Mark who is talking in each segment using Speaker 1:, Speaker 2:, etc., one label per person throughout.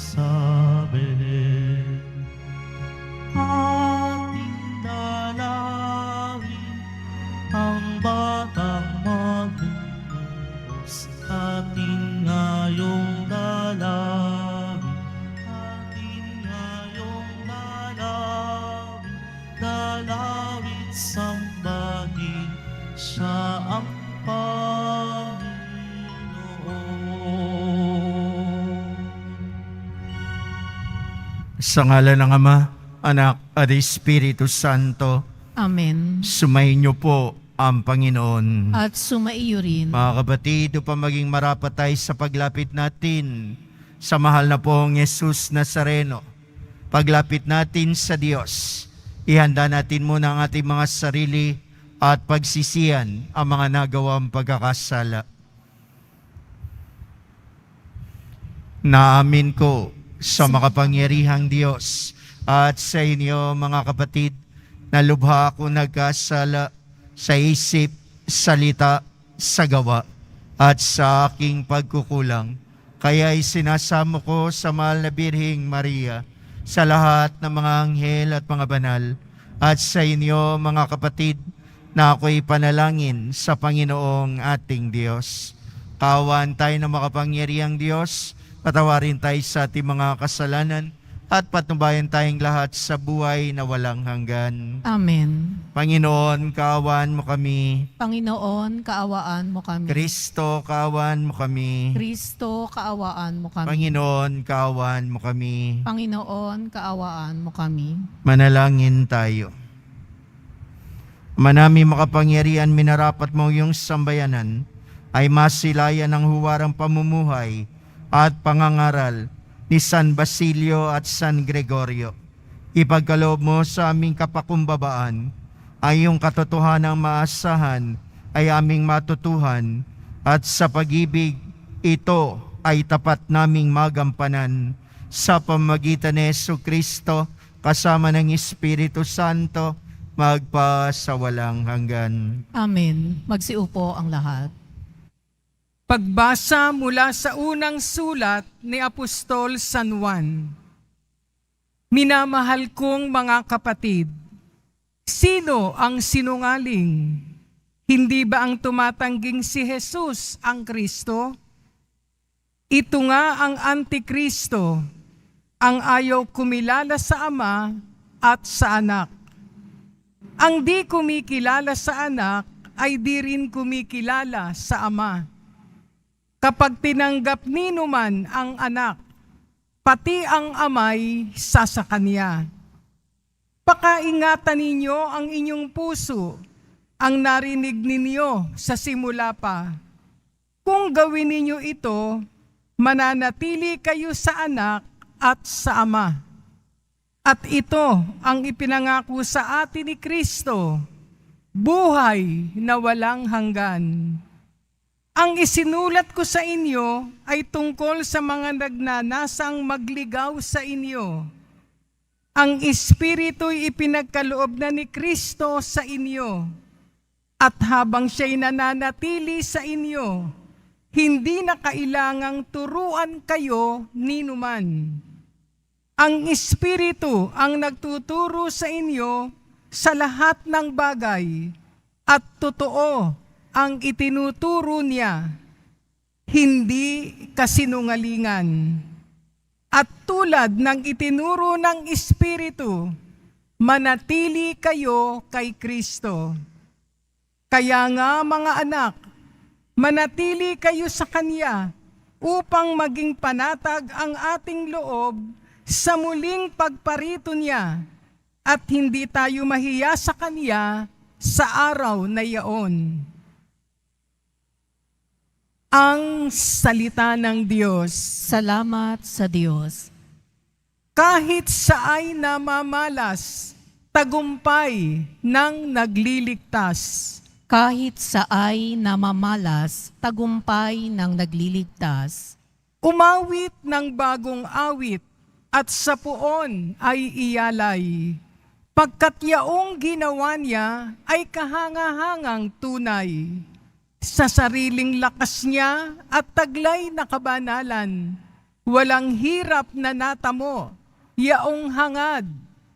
Speaker 1: sabi. Ating dalangin ang batang magbubuhos, ating ngayong dalangin, ating ngayong dalangin, dalawit sambahin siya ang Panginoon. Sa ngalan ng Ama, Anak, at Espiritu Santo,
Speaker 2: Amen.
Speaker 1: sumayin niyo po ang Panginoon.
Speaker 2: At sumaiyo rin.
Speaker 1: Mga kapatid, upang maging marapat tayo sa paglapit natin sa mahal na pong Jesus Nazareno, paglapit natin sa Diyos, ihanda natin muna ang ating mga sarili at pagsisihan ang mga nagawang pagkakasala. Naamin ko sa makapangyarihang Diyos at sa inyo mga kapatid, na lubha ako nagkasala sa isip, salita, sa gawa, at sa aking pagkukulang. Kaya'y sinasamo ko sa mahal na Birheng Maria, sa lahat ng mga anghel at mga banal, at sa inyo mga kapatid, na ako'y panalangin sa Panginoong ating Diyos. Kaawaan tayo ng makapangyarihang Diyos, patawarin tayo sa ating mga kasalanan, at patnubayan tayong lahat sa buhay na walang hanggan.
Speaker 2: Amen.
Speaker 1: Panginoon, kaawaan mo kami.
Speaker 2: Panginoon, kaawaan mo kami.
Speaker 1: Kristo, kaawaan mo kami.
Speaker 2: Kristo, kaawaan mo kami.
Speaker 1: Panginoon, kaawaan mo kami.
Speaker 2: Panginoon, kaawaan mo kami.
Speaker 1: Manalangin tayo. Ama namin makapangyarihan, minarapat mo yung sambayanan ay masilayan ng huwarang pamumuhay at pangangaral ni San Basilio at San Gregorio. Ipagkaloob mo sa aming kapakumbabaan ay yung katotohanang maasahan ay aming matutuhan, at sa pag-ibig ito ay tapat naming magampanan sa pamamagitan ni Jesucristo kasama ng Espiritu Santo magpasawalang hanggan.
Speaker 2: Amen. Magsiupo ang lahat.
Speaker 3: Pagbasa mula sa unang sulat ni Apostol San Juan. Minamahal kong mga kapatid, sino ang sinungaling? Hindi ba ang tumatangging si Jesus ang Kristo? Ito nga ang Antikristo, ang ayaw kumilala sa Ama at sa Anak. Ang di kumikilala sa Anak ay di rin kumikilala sa Ama. Kapag tinanggap ninuman ang Anak, pati ang Ama'y sa Kanya. Pakaingatan ninyo ang inyong puso, ang narinig ninyo sa simula pa. Kung gawin ninyo ito, mananatili kayo sa Anak at sa Ama. At ito ang ipinangako sa atin ni Kristo, buhay na walang hanggan. Ang isinulat ko sa inyo ay tungkol sa mga nagnanasang magligaw sa inyo. Ang Espiritu'y ipinagkaloob na ni Kristo sa inyo. At habang siya'y nananatili sa inyo, hindi na kailangang turuan kayo ninuman. Ang Espiritu ang nagtuturo sa inyo sa lahat ng bagay, at totoo ang itinuturo niya, hindi kasinungalingan. At tulad ng itinuro ng Espiritu, manatili kayo kay Kristo. Kaya nga mga anak, manatili kayo sa Kanya upang maging panatag ang ating loob sa muling pagparito niya, at hindi tayo mahiya sa Kanya sa araw na iyon. Ang salita ng Diyos.
Speaker 2: Salamat sa Diyos.
Speaker 3: Kahit saay namamalas, tagumpay ng nagliligtas.
Speaker 2: Kahit saay namamalas, tagumpay ng nagliligtas.
Speaker 3: Umawit ng bagong awit, at sa puon ay iyalay. Pagkat yaong ginawa niya ay kahanga-hangang tunay. Sa sariling lakas niya at taglay na kabanalan, walang hirap na natamo, yaong hangad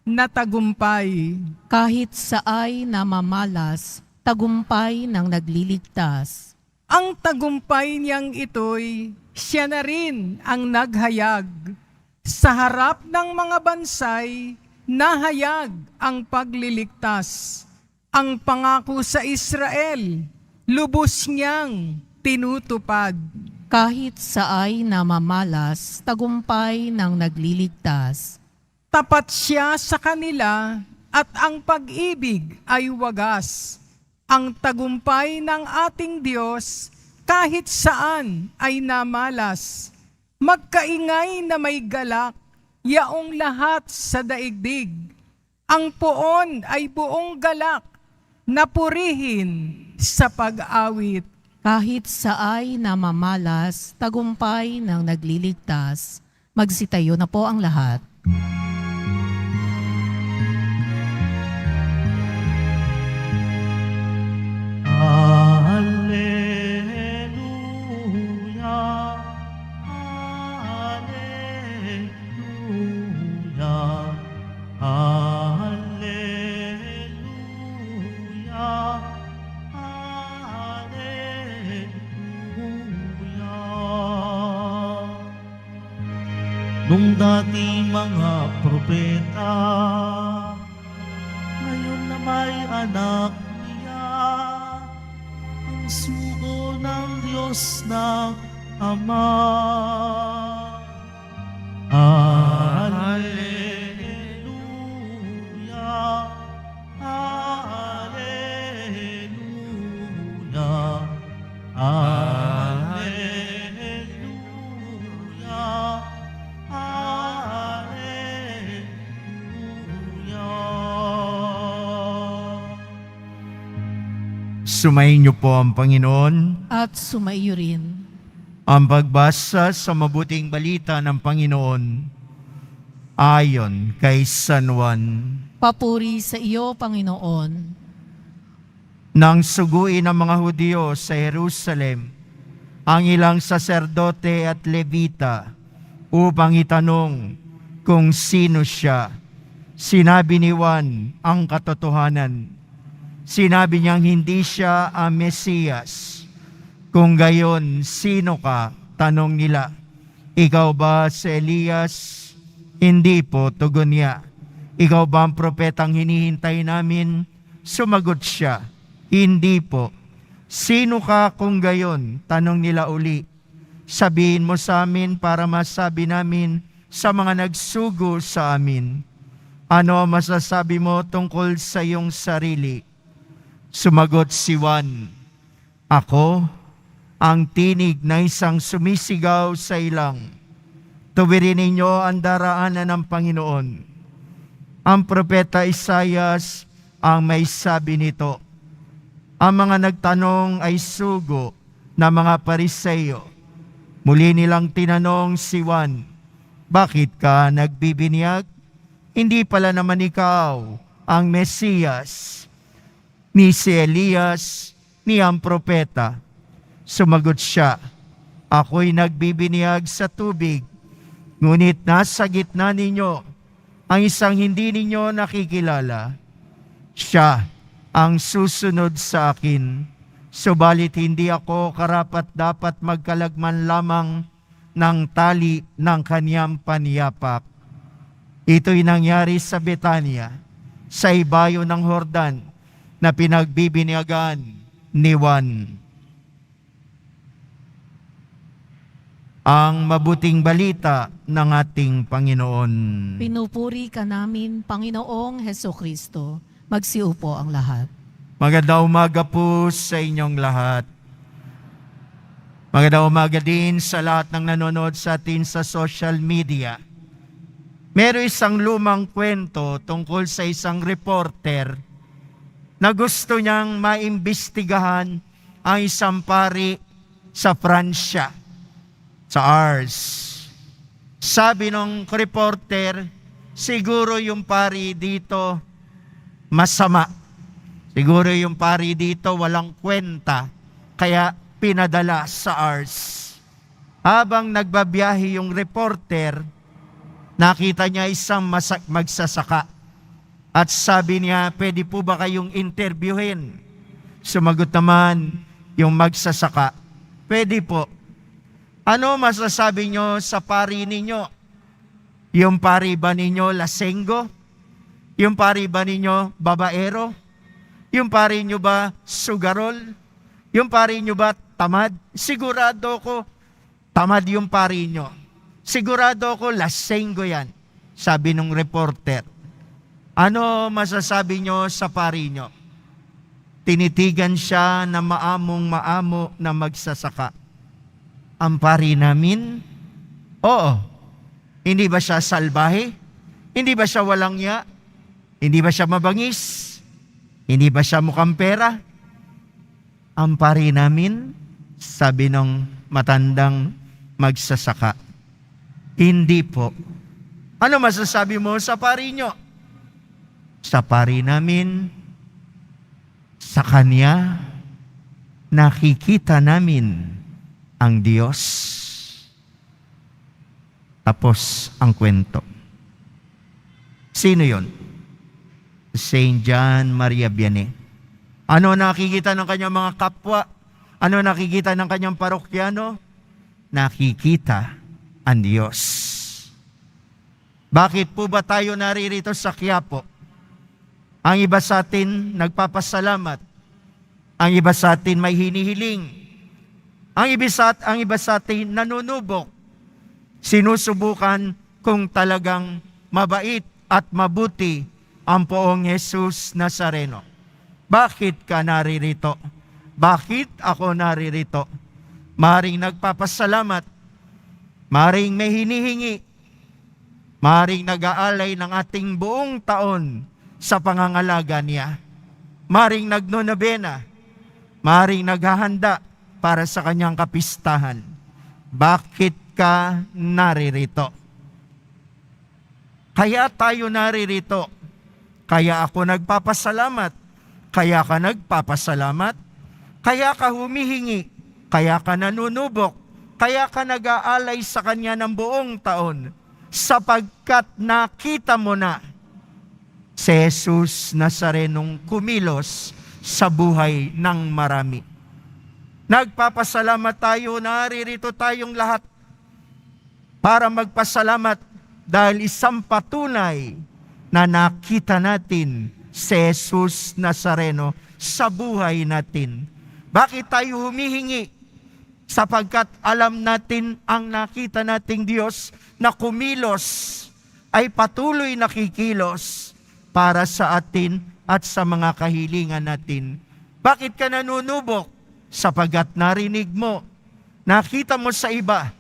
Speaker 3: na tagumpay.
Speaker 2: Kahit saay namamalas, tagumpay ng nagliligtas.
Speaker 3: Ang tagumpay niyang ito'y siya na rin ang naghayag. Sa harap ng mga bansay, nahayag ang pagliligtas. Ang pangako sa Israel, lubos niyang tinutupad.
Speaker 2: Kahit saay namamalas, tagumpay ng nagliligtas.
Speaker 3: Tapat siya sa kanila at ang pag-ibig ay wagas. Ang tagumpay ng ating Diyos kahit saan ay namalas. Magkaingay na may galak, yaong lahat sa daigdig. Ang poon ay buong galak, napurihin sa pag-awit.
Speaker 2: Kahit saay namamalas, tagumpay ng nagliligtas. Magsitayo na po ang lahat.
Speaker 4: Alleluia, alleluia, alleluia, alleluia. Nung dati mga propeta, ngayon na may anak niya, ang sugo ng Diyos na Ama. Alleluia, alleluia, alleluia, alleluia.
Speaker 1: Sumayin niyo po ang Panginoon.
Speaker 2: At sumaiyo rin.
Speaker 1: Ang pagbasa sa mabuting balita ng Panginoon ayon kay San Juan.
Speaker 2: Papuri sa iyo, Panginoon.
Speaker 1: Nang suguin ng mga Hudyo sa Jerusalem ang ilang saserdote at levita upang itanong kung sino siya, sinabi ni Juan ang katotohanan. Sinabi niyang hindi siya ang Mesiyas. Kung gayon, sino ka? Tanong nila. Ikaw ba si Elias? Hindi po, tugon niya. Ikaw ba ang propetang hinihintay namin? Sumagot siya. Hindi po. Sino ka kung gayon? Tanong nila uli. Sabihin mo sa amin para masabi namin sa mga nagsugo sa amin. Ano ang masasabi mo tungkol sa iyong sarili? Sumagot si Juan. Ako ang tinig na isang sumisigaw sa ilang. Tuwirin ninyo ang daraanan ng Panginoon. Ang propeta Isaias ang may sabi nito. Ang mga nagtanong ay sugo na mga Pariseyo. Muli nilang tinanong si Juan, bakit ka nagbibinyag? Hindi pala naman ikaw ang Mesiyas, ni si Elias, ni ang propeta. Sumagot siya, ako'y nagbibiniyag sa tubig, ngunit nasa gitna ninyo ang isang hindi ninyo nakikilala. Siya ang susunod sa akin, subalit hindi ako karapat-dapat magkalagman lamang ng tali ng kaniyang panyapak. Ito'y nangyari sa Betania, sa ibayo ng Jordan, na pinagbibinyagan ni Juan. Ang mabuting balita ng ating Panginoon.
Speaker 2: Pinupuri ka namin, Panginoong Hesukristo. Magsiupo ang lahat.
Speaker 1: Magandang umaga po sa inyong lahat. Magandang umaga din sa lahat ng nanonood sa atin sa social media. Meron isang lumang kwento tungkol sa isang reporter na gusto niyang maimbestigahan ang isang pari sa Pransya, sa Ars. Sabi ng reporter, siguro yung pari dito masama. Siguro yung pari dito walang kwenta, kaya pinadala sa Ars. Habang nagbabiyahe yung reporter, nakita niya isang magsasaka. At sabi niya, pwede po ba kayong interviewin? Sumagot naman yung magsasaka, pwede po. Ano masasabi nyo sa pari ninyo? Yung pari ba ninyo lasenggo? Yung pari ba ninyo babaero? Yung pari nyo ba sugarol? Yung pari nyo ba tamad? Sigurado ko, tamad yung pari nyo. Sigurado ko lasenggo yan, sabi nung reporter. Ano masasabi nyo sa pari nyo? Tinitigan siya na maamong-maamo na magsasaka. Ang pari namin? Oo. Hindi ba siya salbahe? Hindi ba siya walang ya? Hindi ba siya mabangis? Hindi ba siya mukhang pera? Ang pari namin, sabi ng matandang magsasaka, hindi po. Ano masasabi mo sa pari nyo? Sa pari namin, sa Kanya, nakikita namin ang Diyos. Tapos ang kwento. Sino yon? Saint John Maria Vianney. Ano nakikita ng kanyang mga kapwa? Ano nakikita ng kanyang parokyano? Nakikita ang Diyos. Bakit po ba tayo naririto sa Quiapo? Ang iba sa atin nagpapasalamat. Ang iba sa atin may hinihiling. Ang iba sa atin nanunubok. Sinusubukan kung talagang mabait at mabuti ang Poong Jesus Nazareno. Bakit ka naririto? Bakit ako naririto? Maring nagpapasalamat. Maring may hinihingi. Maring nag-aalay ng ating buong taon sa pangangalaga niya. Maring nagnonobena, maring naghahanda para sa kanyang kapistahan. Bakit ka naririto? Kaya tayo naririto. Kaya ako nagpapasalamat. Kaya ka nagpapasalamat. Kaya ka humihingi. Kaya ka nanunubok. Kaya ka nag-aalay sa kanya ng buong taon. Sapagkat nakita mo na si Jesus Nazarenong kumilos sa buhay ng marami. Nagpapasalamat tayo, naririto tayong lahat para magpasalamat dahil isang patunay na nakita natin si Jesus Nazareno sa buhay natin. Bakit tayo humihingi? Sapagkat alam natin ang nakita nating Diyos na kumilos ay patuloy nakikilos para sa atin at sa mga kahilingan natin. Bakit ka nanunubok? Sapagat narinig mo, nakita mo sa iba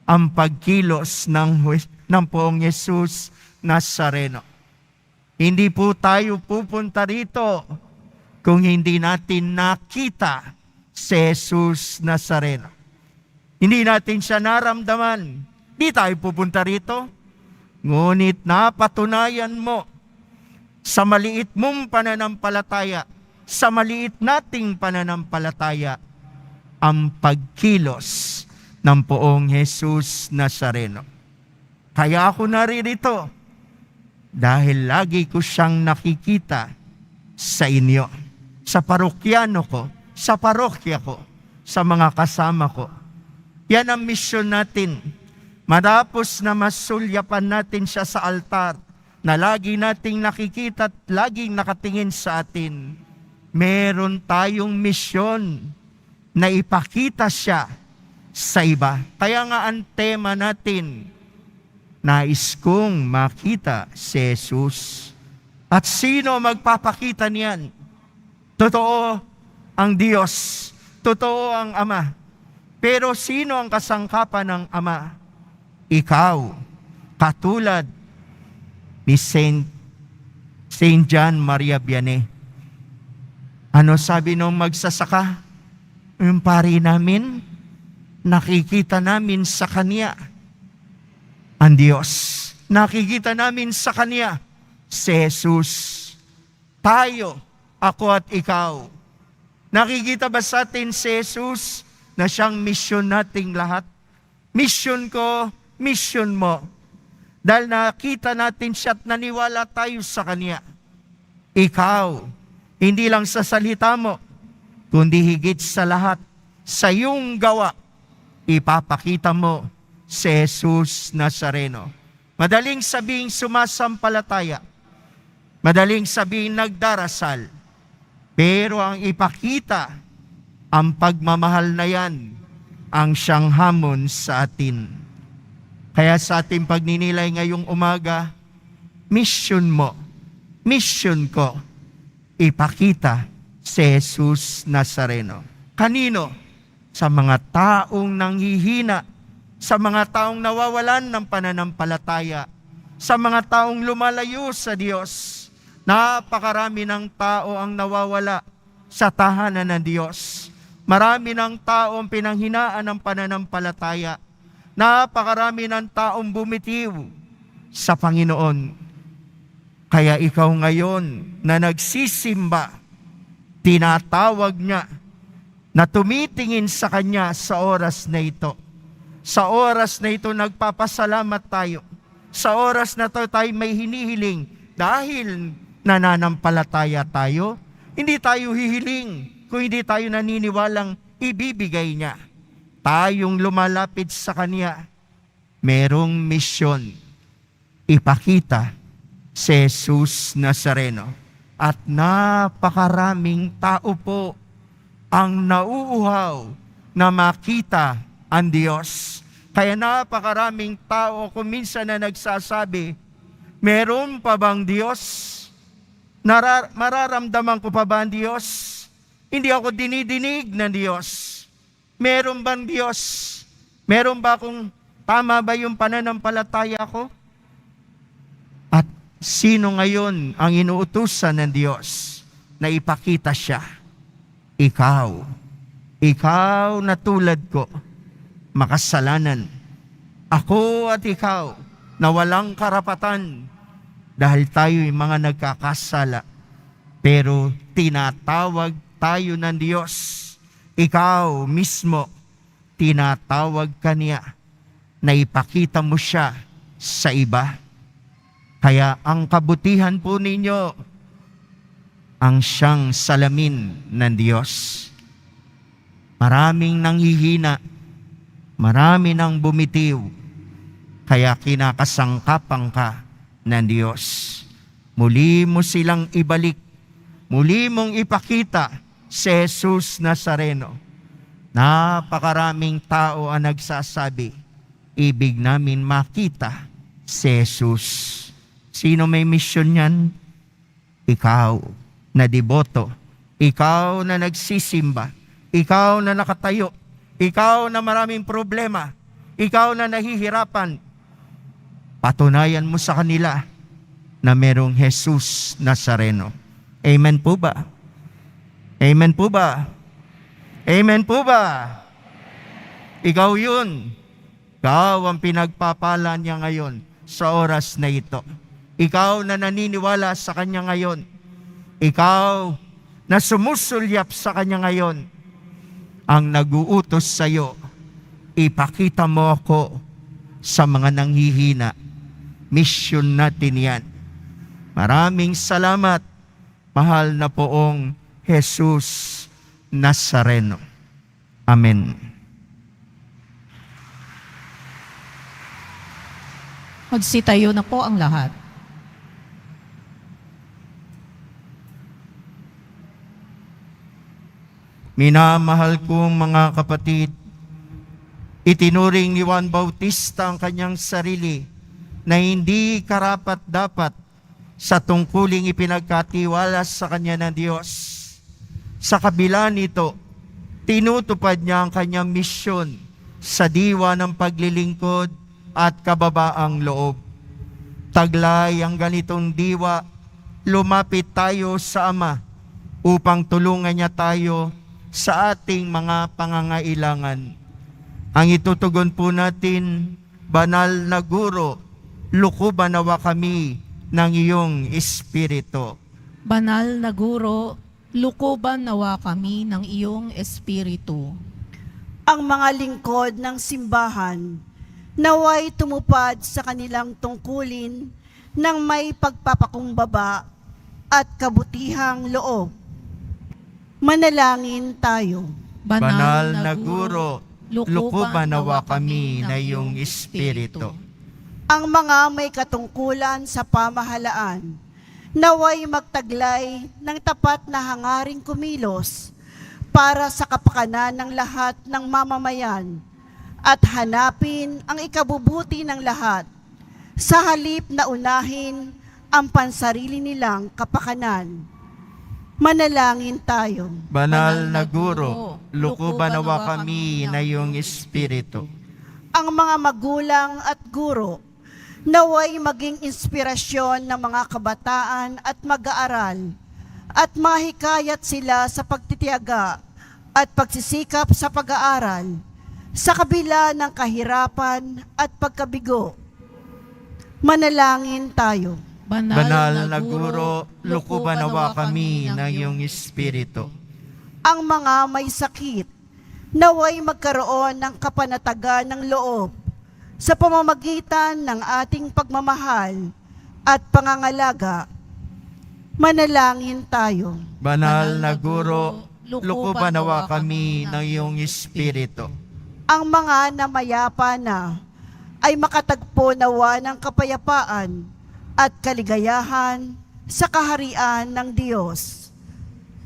Speaker 1: ang pagkilos ng Poong Jesus Nazareno. Hindi po tayo pupunta rito kung hindi natin nakita si Jesus Nazareno. Hindi natin siya naramdaman. Hindi tayo pupunta rito. Ngunit napatunayan mo sa maliit mong pananampalataya, sa maliit nating pananampalataya, ang pagkilos ng Poong Jesus Nazareno. Kaya ako naririto dahil lagi ko siyang nakikita sa inyo, sa parokyano ko, sa parokya ko, sa mga kasama ko. Yan ang misyon natin. Matapos na masulyapan natin siya sa altar, na lagi nating nakikita at laging nakatingin sa atin, meron tayong misyon na ipakita siya sa iba. Kaya nga ang tema natin, nais kong makita si Jesus. At sino magpapakita niyan? Totoo ang Diyos, totoo ang Ama. Pero sino ang kasangkapan ng Ama? Ikaw, katulad ni Saint John Maria Vianney. Ano sabi nung magsasaka? Yung pari namin, nakikita namin sa Kanya ang Diyos. Nakikita namin sa Kanya si Jesus. Tayo, ako at ikaw. Nakikita ba sa atin si Jesus na siyang misyon nating lahat? Mission ko, mission mo. Dahil nakita natin siya at naniwala tayo sa Kanya. Ikaw, hindi lang sa salita mo, kundi higit sa lahat, sa iyong gawa, ipapakita mo si Jesus Nazareno. Madaling sabing sumasampalataya, madaling sabing nagdarasal, pero ang ipakita, ang pagmamahal na yan, ang siyang hamon sa atin. Kaya sa ating pagninilay ngayong umaga, mission mo, mission ko, ipakita si Jesus Nazareno. Kanino? Sa mga taong nanghihina, sa mga taong nawawalan ng pananampalataya, sa mga taong lumalayo sa Diyos. Napakarami ng tao ang nawawala sa tahanan ng Diyos. Marami ng taong pinanghinaan ng pananampalataya. Napakarami ng taong bumitiw sa Panginoon. Kaya ikaw ngayon na nagsisimba, tinatawag niya na tumitingin sa Kanya sa oras na ito. Sa oras na ito nagpapasalamat tayo. Sa oras na ito tayo may hinihiling dahil nananampalataya tayo. Hindi tayo hihiling kung hindi tayo naniniwalang ibibigay niya. Tayong lumalapit sa Kanya, merong misyon. Ipakita si Jesus Nazareno. At napakaraming tao po ang nauuhaw na makita ang Diyos. Kaya napakaraming tao kung minsan na nagsasabi, meron pa bang Diyos? Mararamdaman ko pa ba ang Diyos? Hindi ako dinidinig ng Diyos. Meron bang Diyos? Meron ba kung tama ba yung pananampalataya ko? At sino ngayon ang inuutusan ng Diyos na ipakita siya? Ikaw. Ikaw na tulad ko, makasalanan. Ako at ikaw na walang karapatan dahil tayo'y mga nagkakasala. Pero tinatawag tayo ng Diyos. Ikaw mismo, tinatawag ka niya na ipakita mo siya sa iba. Kaya ang kabutihan po ninyo, ang siyang salamin ng Diyos. Maraming nanghihina, marami nang bumitiw, kaya kinakasangkapan ka ng Diyos. Muli mo silang ibalik, muli mong ipakita si Jesus Nazareno. Napakaraming tao ang nagsasabi, ibig namin makita si Jesus. Sino may misyon yan? Ikaw na deboto, ikaw na nagsisimba, ikaw na nakatayo, ikaw na maraming problema, ikaw na nahihirapan. Patunayan mo sa kanila na merong Jesus Nazareno. Amen po ba? Amen po ba? Amen po ba? Ikaw yun. Ikaw ang pinagpapala niya ngayon sa oras na ito. Ikaw na naniniwala sa Kanya ngayon. Ikaw na sumusulyap sa Kanya ngayon. Ang nag-uutos sa iyo, ipakita mo ako sa mga nanghihina. Mission natin yan. Maraming salamat, mahal na poong Jesus Nazareno. Amen.
Speaker 2: Magsitayo na po ang lahat.
Speaker 1: Minamahal kong mga kapatid, itinuring ni Juan Bautista ang kanyang sarili na hindi karapat-dapat sa tungkuling ipinagkatiwala sa kanya ng Diyos. Sa kabila nito, tinutupad niya ang kanyang misyon sa diwa ng paglilingkod at kababaang loob. Taglay ang ganitong diwa, lumapit tayo sa Ama upang tulungan niya tayo sa ating mga pangangailangan. Ang itutugon po natin, Banal na Guro, lukuban nawa kami ng iyong Espiritu.
Speaker 2: Banal na Guro, lukuban nawa kami ng iyong Espiritu.
Speaker 5: ang mga lingkod ng simbahan, naway tumupad sa kanilang tungkulin ng may pagpapakumbaba at kabutihang loob. Manalangin tayo.
Speaker 1: Banal na Guro, lukuban nawa kami na iyong Espiritu.
Speaker 5: Ang mga may katungkulan sa pamahalaan, naway magtaglay ng tapat na hangaring kumilos para sa kapakanan ng lahat ng mamamayan at hanapin ang ikabubuti ng lahat sa halip na unahin ang pansarili nilang kapakanan. Manalangin tayo.
Speaker 1: Banal na Guro, lukuban nawa kami na iyong Espiritu.
Speaker 5: Ang mga magulang at guro, naway maging inspirasyon ng mga kabataan at mag-aaral at mahikayat sila sa pagtitiyaga at pagsisikap sa pag-aaral sa kabila ng kahirapan at pagkabigo. Manalangin tayo.
Speaker 1: Banal na Guro, lukuban nawa kami ng iyong Espiritu.
Speaker 5: Ang mga may sakit, naway magkaroon ng kapanatagan ng loob sa pamamagitan ng ating pagmamahal at pangangalaga. Manalangin tayo.
Speaker 1: Banal na Guro, lukuban nawa kami ng iyong Espiritu.
Speaker 5: Ang mga namayapa na ay makatagpo nawa ng kapayapaan at kaligayahan sa kaharian ng Diyos.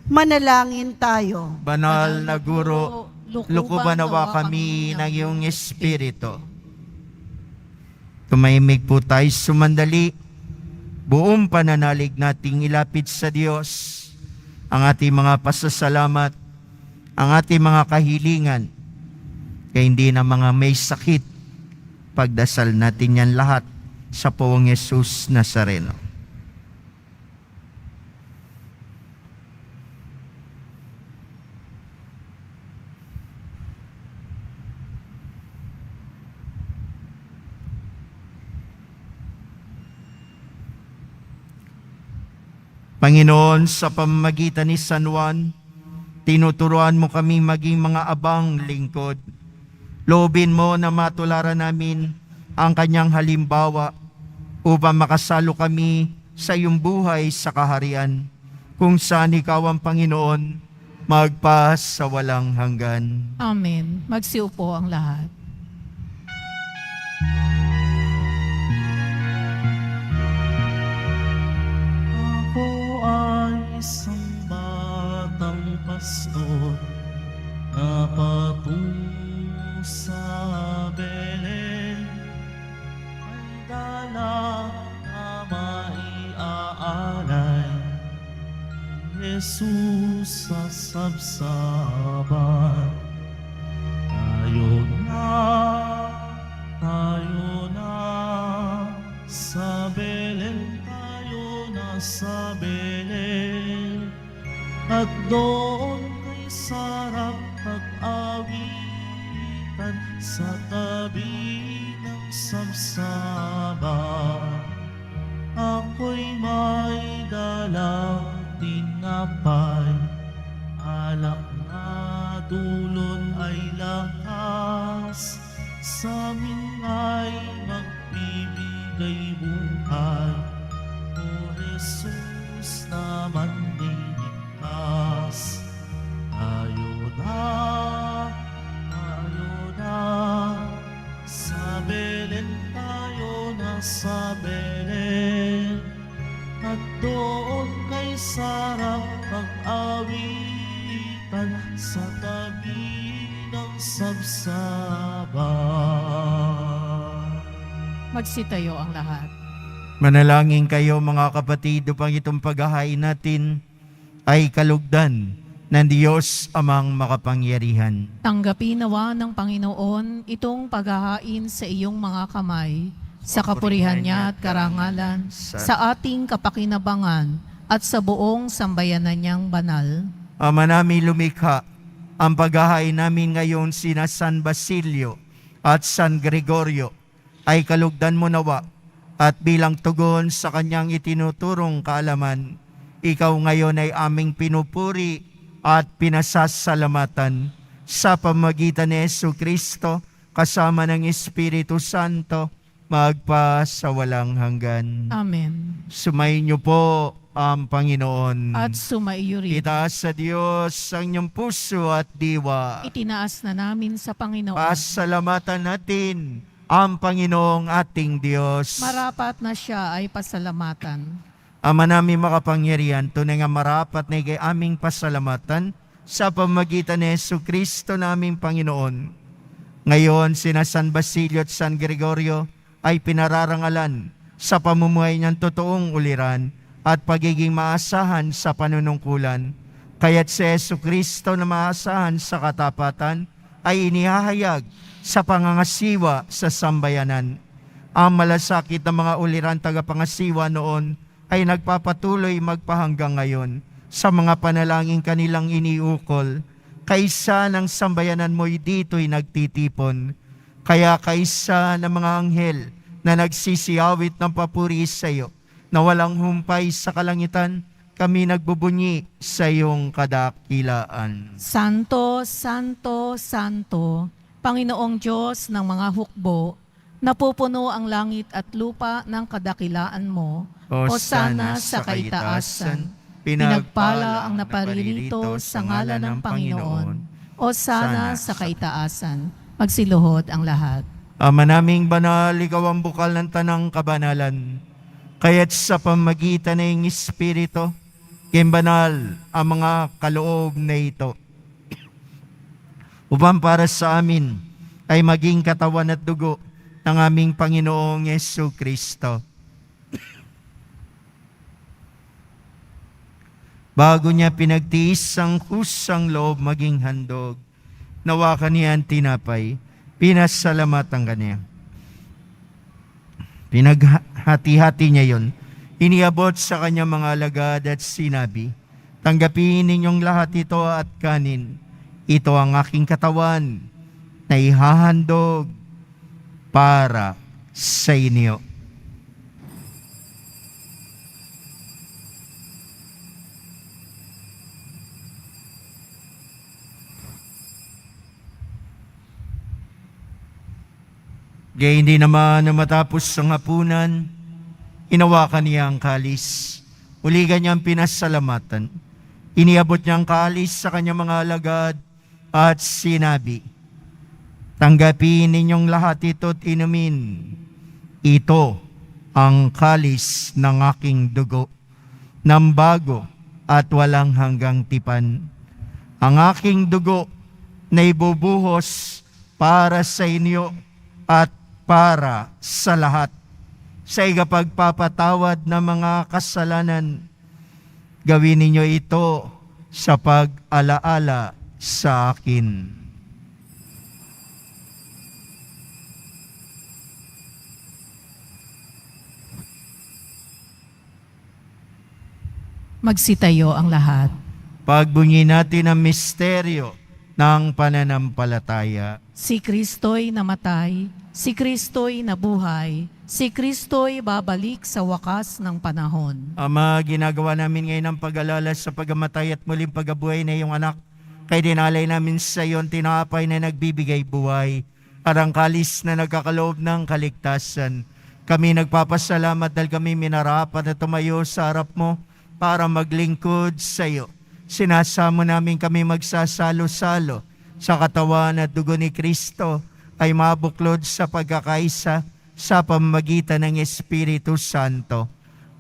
Speaker 5: Manalangin tayo.
Speaker 1: Banal na Guro, lukuban nawa kami ng iyong Espiritu. Tumahimik po tayo sumandali. Buong pananalig nating ilapit sa Diyos ang ating mga pasasalamat, ang ating mga kahilingan, kaya hindi na mga may sakit. Pagdasal natin yan lahat sa Poong Jesus Nazareno. Panginoon, sa pamamagitan ni San Juan, tinuturuan mo kami maging mga abang lingkod. Loobin mo na matularan namin ang kanyang halimbawa upang makasalo kami sa iyong buhay sa kaharian, kung saan ikaw ang Panginoon, magpas sa walang hanggan.
Speaker 2: Amen. Magsiupo ang lahat.
Speaker 4: Ako ay isang batang pastor na patungo sa Belen. Ay dala na maiaalay Jesus sa sabsaban. Tayo na sa Belen, tayo na sa Belen, at doon kay sarap pag-awitan sa tabi ng sabsaban. Ako'y may dalang tinapay, alak na dulon ay lakas, sa amin ay magbibigay buhay. O Jesus naman niligtas. Tayo na sa Belen, tayo na sa Belen, at doon kay sarap pag-awitan sa tabi ng sabsaban.
Speaker 2: Magsitayo ang lahat.
Speaker 1: Manalangin kayo mga kapatid upang itong paghahain natin ay kalugdan ng Diyos amang makapangyarihan.
Speaker 2: Tanggapin nawa ng Panginoon itong paghahain sa iyong mga kamay, sa kapurihan niya at karangalan, sa ating kapakinabangan at sa buong sambayanan niyang banal.
Speaker 1: Ama namin lumikha, ang paghahain namin ngayon sina San Basilio at San Gregorio ay kalugdan mo nawa, at bilang tugon sa kanyang itinuturong kaalaman, ikaw ngayon ay aming pinupuri at pinasasalamatan sa pamamagitan ni Yesu Kristo, kasama ng Espiritu Santo, magpa sa walang hanggan.
Speaker 2: Amen.
Speaker 1: Sumayin niyo po ang Panginoon.
Speaker 2: At sumaiyo rin.
Speaker 1: Itaas sa Diyos ang inyong puso at diwa.
Speaker 2: Itinaas na namin sa Panginoon.
Speaker 1: Pasalamatan natin ang Panginoong ating Diyos.
Speaker 2: Marapat na siya ay pasalamatan.
Speaker 1: Ama namin makapangyarihan, tunay nga marapat na ikay aming pasalamatan sa pamamagitan ni Yesu Kristo naming Panginoon. Ngayon, sina San Basilio at San Gregorio ay pinararangalan sa pamumuhay niyang totoong uliran at pagiging maasahan sa panunungkulan. Kaya't si Yesu Kristo na maasahan sa katapatan ay inihahayag sa pangangasiwa sa sambayanan. Ang malasakit ng mga uliran tagapangasiwa noon ay nagpapatuloy magpahanggang ngayon sa mga panalangin kanilang iniukol. Kaysa ng sambayanan mo'y dito'y nagtitipon. Kaya kaysa ng mga anghel na nagsisiyawit ng papuri sa iyo, na walang humpay sa kalangitan, kami nagbubunyi sa iyong kadakilaan.
Speaker 2: Santo, Santo, Santo, Panginoong Diyos ng mga hukbo, napupuno ang langit at lupa ng kadakilaan mo. Hosana sa kaitaasan. Pinagpala ang naparirito sa ngalan ng Panginoon. Hosana sa kaitaasan. Magsiluhod ang lahat.
Speaker 1: Ama naming banal, ikaw ang bukal ng tanang kabanalan. Kaya't sa pamagitan ng Espiritu, banal ang mga kaloob na ito. Upang para sa amin ay maging katawan at dugo ng aming Panginoong Yesu Kristo. Bago niya pinagtiis ang kusang loob maging handog, nawa kaniya ang tinapay, pinasalamatan kaniya. Pinaghati-hati niya yon, iniabot sa kanyang mga alagad at sinabi, tanggapin ninyong lahat ito at kanin. Ito ang aking katawan na ihahandog para sa inyo. Gaya hindi naman na matapos ang hapunan, inawakan niya ang kalis. Uligan niya ang pinasalamatan. Iniabot niya ang kalis sa kanyang mga alagad at sinabi, tanggapin ninyong lahat ito at inumin. Ito ang kalis ng aking dugo, ng bago at walang hanggang tipan. Ang aking dugo na ibubuhos para sa inyo at para sa lahat, sa ikapagpapatawad ng mga kasalanan. Gawin ninyo ito sa pag-alaala sa akin.
Speaker 2: Magsitayo ang lahat.
Speaker 1: Pagbunyi natin ang misteryo ng pananampalataya.
Speaker 2: Si Kristo'y namatay, si Kristo'y nabuhay, si Kristo'y babalik sa wakas ng panahon.
Speaker 1: Ama, ginagawa namin ngayon ang pag-alala sa pagamatay at muling pagabuhay na iyong anak. Kay dinalay namin sa iyon tinapay na nagbibigay buhay, arang kalis na nagkakaloob ng kaligtasan. Kami nagpapasalamat dahil kami minarapat na tumayo sa harap mo para maglingkod sa iyo. Sinasamo namin kami magsasalo-salo sa katawan at dugo ni Kristo ay mabuklod sa pagkakaisa sa pamamagitan ng Espiritu Santo.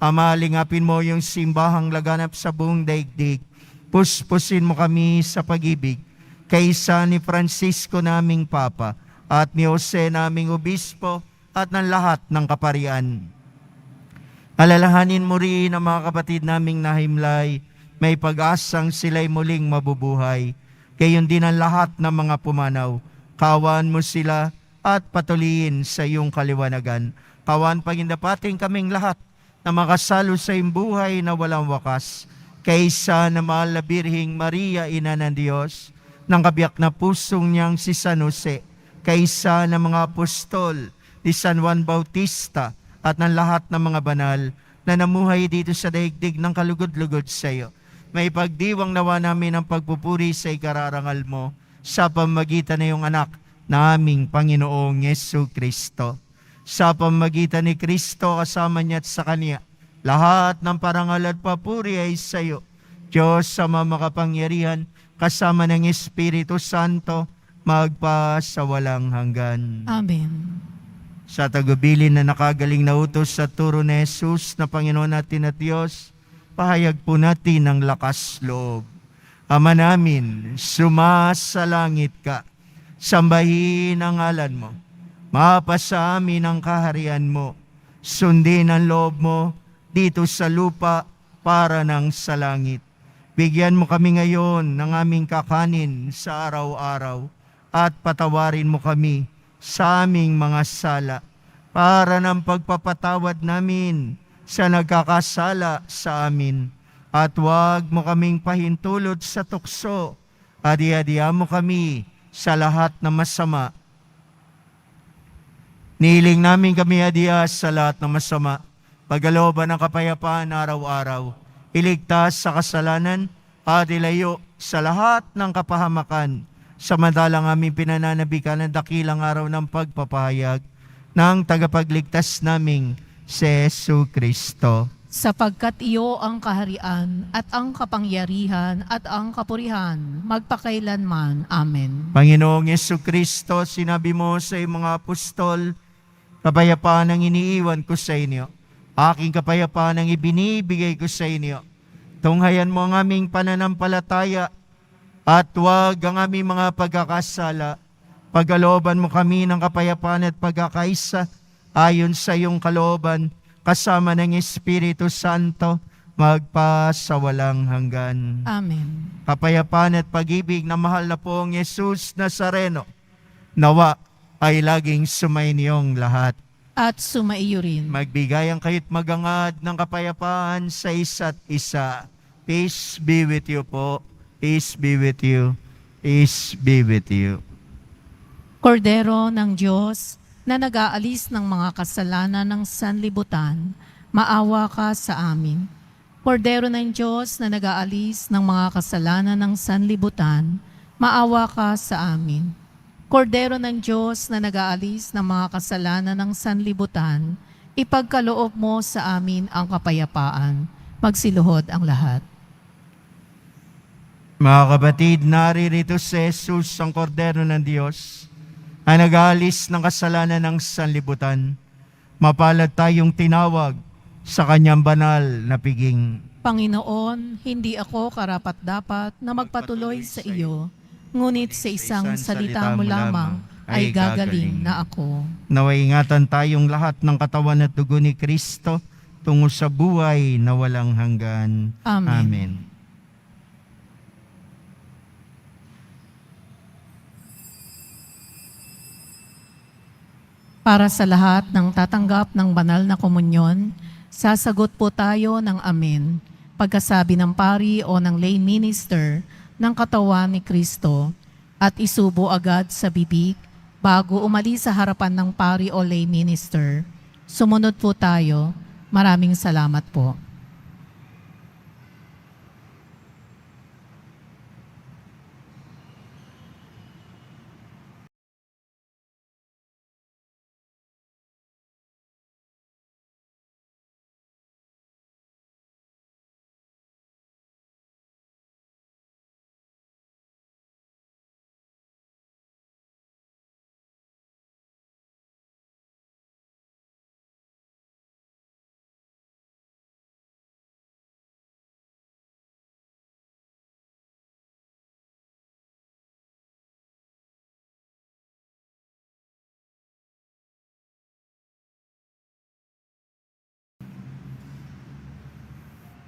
Speaker 1: Ama, lingapin mo yung simbahang laganap sa buong daigdig. Puspusin mo kami sa pag-ibig kaysa ni Francisco naming Papa at ni Jose naming Obispo at ng lahat ng kaparian. Alalahanin mo rin ang mga kapatid naming nahimlay, may pag-asang sila'y muling mabubuhay. Gayon din ang lahat ng mga pumanaw. Kawan mo sila at patuloyin sa iyong kaliwanagan. Kawan pagindapating kaming lahat na makasalo sa iyong buhay na walang wakas. Kaysa na mahal na Birhing Maria, Ina ng Diyos, ng kabiyak na pusong niyang si San Jose, kaysa ng mga apostol ni San Juan Bautista at ng lahat ng mga banal na namuhay dito sa daigdig ng kalugod-lugod sa iyo. May pagdiwang nawa namin ang pagpupuri sa ikararangal mo sa pamagitan ng iyong anak na aming Panginoong Yesu Kristo. Sa pamagitan ni Kristo kasama niya at sa Kanya, lahat ng parangal at papuri ay sa iyo, Diyos sa makapangyarihan, kasama ng Espiritu Santo, magpa sa walang hanggan.
Speaker 2: Amen.
Speaker 1: Sa tagubilin na nakagaling na utos sa turo ni Jesus na Panginoon natin at Diyos, pahayag po natin ang lakas loob. Ama namin, sumasalangit ka, sambahin ang ngalan mo, mapasa amin ang kaharian mo, sundin ang loob mo dito sa lupa para ng sa langit. Bigyan mo kami ngayon ng aming kakanin sa araw-araw at patawarin mo kami sa aming mga sala para ng pagpapatawad namin sa nagkakasala sa amin. At huwag mo kaming pahintulot sa tukso at iadya mo kami sa lahat ng masama. Nihiling namin kami adya sa lahat ng masama, pagkalooban ng kapayapaan araw-araw, iligtas sa kasalanan at ilayo sa lahat ng kapahamakan, samantalang aming pinananabikan ng dakilang araw ng pagpapahayag ng tagapagligtas naming si Jesu Kristo.
Speaker 2: Sapagkat iyo ang kaharian at ang kapangyarihan at ang kapurihan, magpakailanman. Amen.
Speaker 1: Panginoong Yesu Kristo, sinabi mo sa iyong mga apostol, kapayapaan ang iniiwan ko sa inyo, aking kapayapaan ang ibinibigay ko sa inyo. Tunghayan mo ang aming pananampalataya at huwag ang aming mga pagkakasala. Pagkalooban mo kami ng kapayapaan at pagkakaisa ayon sa iyong kalooban, kasama ng Espiritu Santo, magpa sa walang hanggan.
Speaker 2: Amen.
Speaker 1: Kapayapaan at pag-ibig na mahal na pong Jesus Nazareno, nawa ay laging sumainiyong lahat.
Speaker 2: At sumaiyo rin.
Speaker 1: Magbigayan kayo't magangad ng kapayapaan sa isa't isa. Peace be with you po. Peace be with you. Peace be with you.
Speaker 2: Kordero ng Diyos, na nag-aalis ng mga kasalanan ng sanlibutan, maawa ka sa amin. Kordero ng Diyos na nag-aalis ng mga kasalanan ng sanlibutan, maawa ka sa amin. Kordero ng Diyos na nag-aalis ng mga kasalanan ng sanlibutan, ipagkaloob mo sa amin ang kapayapaan. Magsiluhod ang lahat.
Speaker 1: Mga kapatid, naririto si Jesus, ang Kordero ng Diyos, ay nag-aalis ng kasalanan ng sanlibutan. Mapalad tayong tinawag sa kanyang banal na piging.
Speaker 2: Panginoon, hindi ako karapat-dapat na magpatuloy sa iyo, ngunit sa isang salita mo lamang ay gagaling na ako.
Speaker 1: Naway ingatan tayong lahat ng katawan at dugo ni Kristo tungo sa buhay na walang hanggan.
Speaker 2: Amen.
Speaker 1: Amen.
Speaker 2: Para sa lahat ng tatanggap ng banal na komunyon, sasagot po tayo ng amen pagkasabi ng pari o ng lay minister ng katawan ni Kristo at isubo agad sa bibig bago umalis sa harapan ng pari o lay minister. Sumunod po tayo. Maraming salamat po.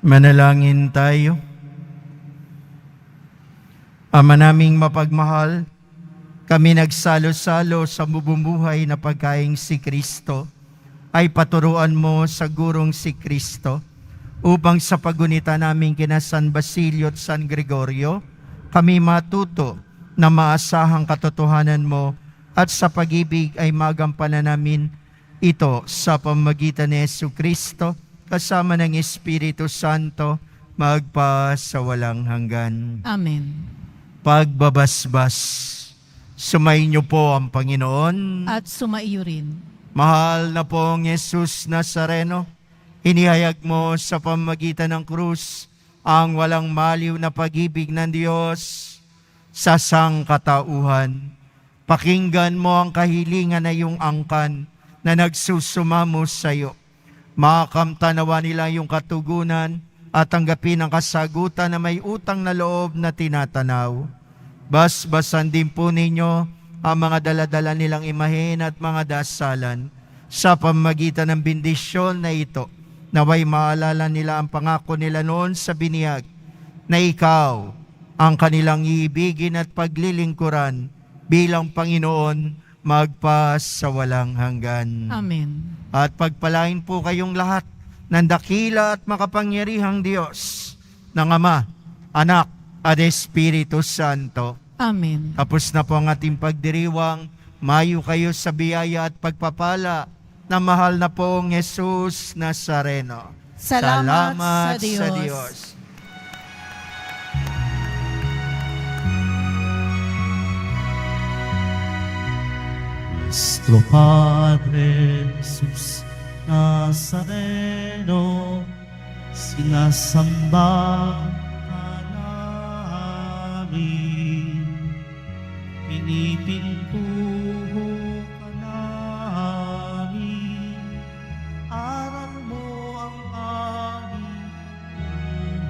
Speaker 1: Manalangin tayo. Ama naming mapagmahal, kami nagsalo-salo sa bubumuhay na pagkaing si Kristo, ay paturuan mo sa gurong si Kristo, upang sa pagunita namin kina San Basilio at San Gregorio, kami matuto na maasahang katotohanan mo at sa pag-ibig ay magampanan namin ito sa pamagitan ni Jesu Kristo, kasama ng Espiritu Santo, magpa sa walang hanggan.
Speaker 2: Amen.
Speaker 1: pagbabasbas. Sumainyo po ang Panginoon.
Speaker 2: At sumaiyo rin.
Speaker 1: Mahal na pong Jesus Nazareno, inihayag mo sa pamamagitan ng krus ang walang maliw na pag-ibig ng Diyos sa sangkatauhan. Pakinggan mo ang kahilingan na iyong angkan na nagsusumamo sa iyo. Makamtanawa nila yung katugunan at tanggapin ang kasagutan na may utang na loob na tinatanaw. Basbasan din po ninyo ang mga daladala nilang imahen at mga dasalan sa pamamagitan ng bendisyon na ito. Naway maalala nila ang pangako nila noon sa biniyag na ikaw ang kanilang iibigin at paglilingkuran bilang Panginoon magpas sa walang hanggan.
Speaker 2: Amen.
Speaker 1: At pagpalain po kayong lahat ng dakila at makapangyarihang Diyos ng Ama, Anak, at Espiritu Santo.
Speaker 2: Amen.
Speaker 1: Tapos na po ang ating pagdiriwang. Mayo kayo sa biyaya at pagpapala na mahal na pong Jesus Nazareno.
Speaker 2: Salamat sa Diyos.
Speaker 1: sa Diyos.
Speaker 4: Nuestro Padre Jesus Nazareno, sinasamba ka namin, pinipintuho ka namin, aral mo ang aming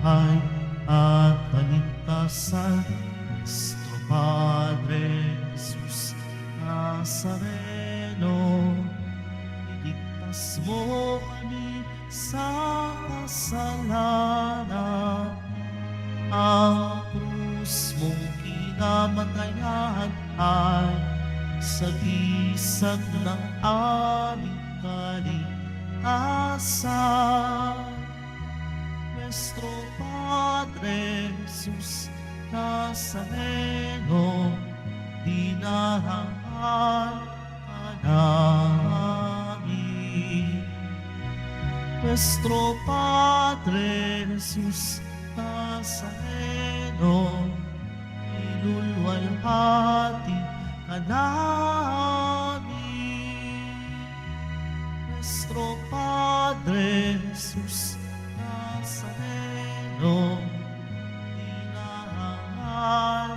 Speaker 4: buhay at kaligtasan. Nuestro Padre Jesus Nazareno, iligtas mo kami sa kasalanan. Ang krus mong kinamatayan ay sagisag ng aming kaligtasan. Nuestro Padre Jesus Nazareno, dinarangan ka namin. Nuestro Padre Jesus Nazareno, ilulwalhati ka namin. Nuestro Padre Jesus Nazareno, dinarangan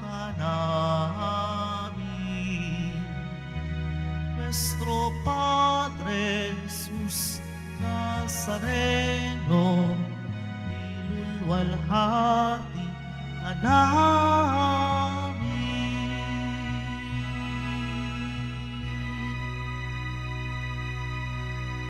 Speaker 4: ka namin. Nuestro Padre Jesus Nazareno, nilulwalhati ka namin.